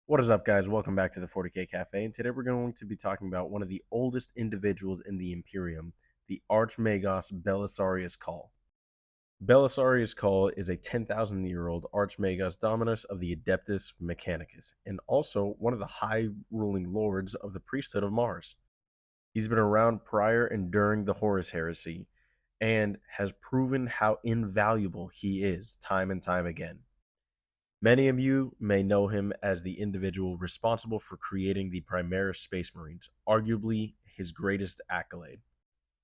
What is up, guys? Welcome back to the 40K Cafe, and today we're going to be talking about one of the oldest individuals in the Imperium, the Archmagos Belisarius Cawl. Belisarius Cawl is a 10,000-year-old Archmagos Dominus of the Adeptus Mechanicus, and also one of the high ruling lords of the priesthood of Mars. He's been around prior and during the Horus heresy, and has proven how invaluable he is time and time again. Many of you may know him as the individual responsible for creating the Primaris Space Marines, arguably his greatest accolade.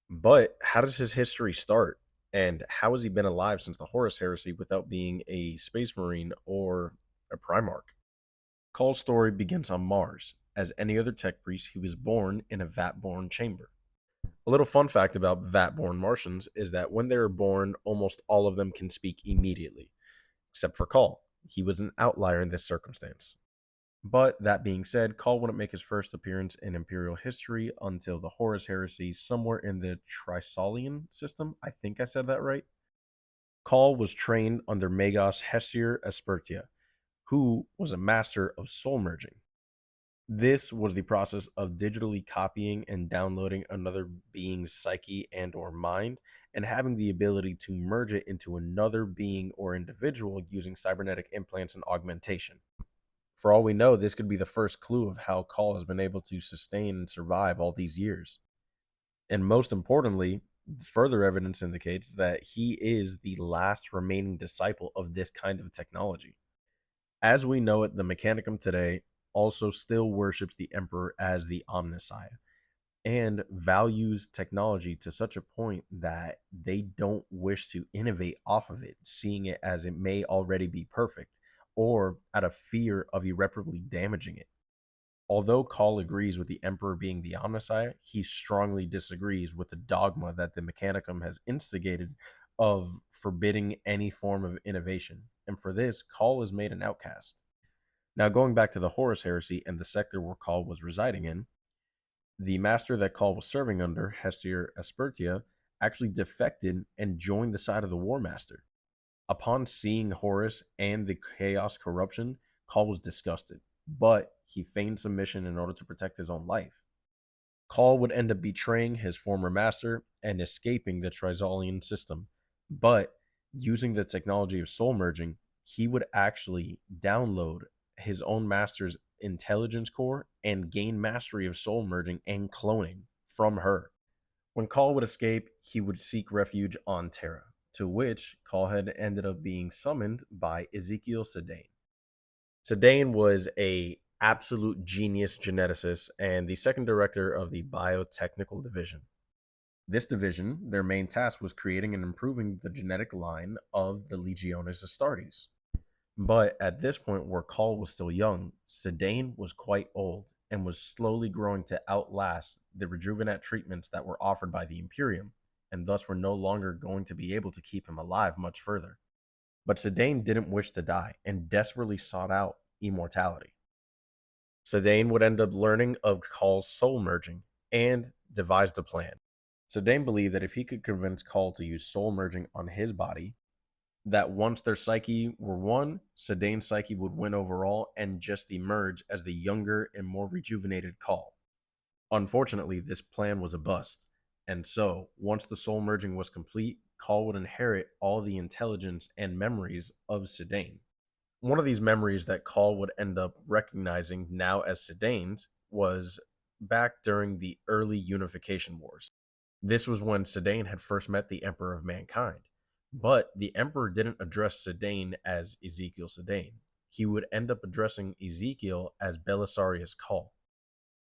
But how does his history start? And how has he been alive since the Horus Heresy without being a Space Marine or a Primarch? Call's story begins on Mars. As any other tech priest, he was born in a vat-born chamber. A little fun fact about vat-born Martians is that when they are born, almost all of them can speak immediately, except for Call. He was an outlier in this circumstance. But that being said, Call wouldn't make his first appearance in Imperial history until the Horus Heresy, somewhere in the Trisolian system. I think I said that right. Call was trained under Magos Hesier Aspertia, who was a master of soul merging. This was the process of digitally copying and downloading another being's psyche and or mind, and having the ability to merge it into another being or individual using cybernetic implants and augmentation. For all we know, this could be the first clue of how Call has been able to sustain and survive all these years. And most importantly, further evidence indicates that he is the last remaining disciple of this kind of technology. As we know it, the Mechanicum today also still worships the Emperor as the Omnissiah and values technology to such a point that they don't wish to innovate off of it, seeing it as it may already be perfect, or out of fear of irreparably damaging it. Although Call agrees with the Emperor being the Omnissiah, he strongly disagrees with the dogma that the Mechanicum has instigated of forbidding any form of innovation, and for this, Call is made an outcast. Now, going back to the Horus Heresy and the sector where Call was residing in, the master that Call was serving under, Hesier Aspertia, actually defected and joined the side of the War Master. Upon seeing Horus and the chaos corruption, Call was disgusted, but he feigned submission in order to protect his own life. Call would end up betraying his former master and escaping the Trisolian system, but using the technology of soul merging, he would actually download his own master's intelligence core and gain mastery of soul merging and cloning from her. When Call would escape, he would seek refuge on Terra, to which Call had ended up being summoned by Ezekiel Sedain. Sedain was a absolute genius geneticist and the second director of the biotechnical division. This division, their main task was creating and improving the genetic line of the Legiones Astartes. But at this point, where Call was still young, Sedain was quite old and was slowly growing to outlast the rejuvenate treatments that were offered by the Imperium, and thus were no longer going to be able to keep him alive much further. But Sedain didn't wish to die and desperately sought out immortality. Sedain would end up learning of Call's soul merging and devised a plan. Sedain believed that if he could convince Call to use soul merging on his body, that once their psyche were one, Sedain's psyche would win overall and just emerge as the younger and more rejuvenated Call. Unfortunately, this plan was a bust, and so once the soul merging was complete, Call would inherit all the intelligence and memories of Sedain. One of these memories that Call would end up recognizing now as Sedain's was back during the early Unification Wars. This was when Sedain had first met the Emperor of Mankind. But the Emperor didn't address Sedain as Ezekiel Sedain. He would end up addressing Ezekiel as Belisarius Cawl.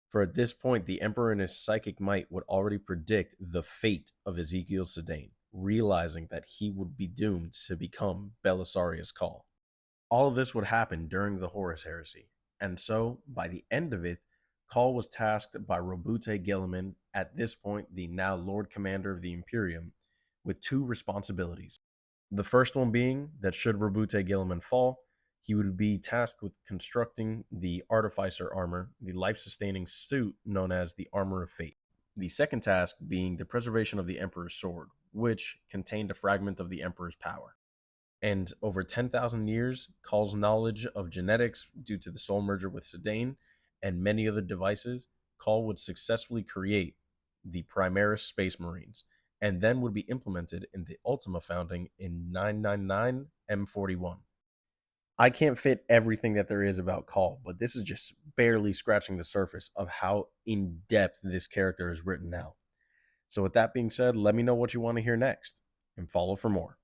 For at this point, the Emperor in his psychic might would already predict the fate of Ezekiel Sedain, realizing that he would be doomed to become Belisarius Cawl. All of this would happen during the Horus Heresy, and so, by the end of it, Cawl was tasked by Robute Gilliman, at this point the now Lord Commander of the Imperium, with two responsibilities. The first one being that should Robute Gilliman fall, he would be tasked with constructing the Artificer armor, the life-sustaining suit known as the Armor of Fate. The second task being the preservation of the Emperor's sword, which contained a fragment of the Emperor's power. And over 10,000 years, Call's knowledge of genetics due to the soul merger with Sedaine and many other devices, Call would successfully create the Primaris Space Marines, and then would be implemented in the Ultima founding in 999 M41. I can't fit everything that there is about Call, but this is just barely scratching the surface of how in depth this character is written out. So, with that being said, let me know what you want to hear next and follow for more.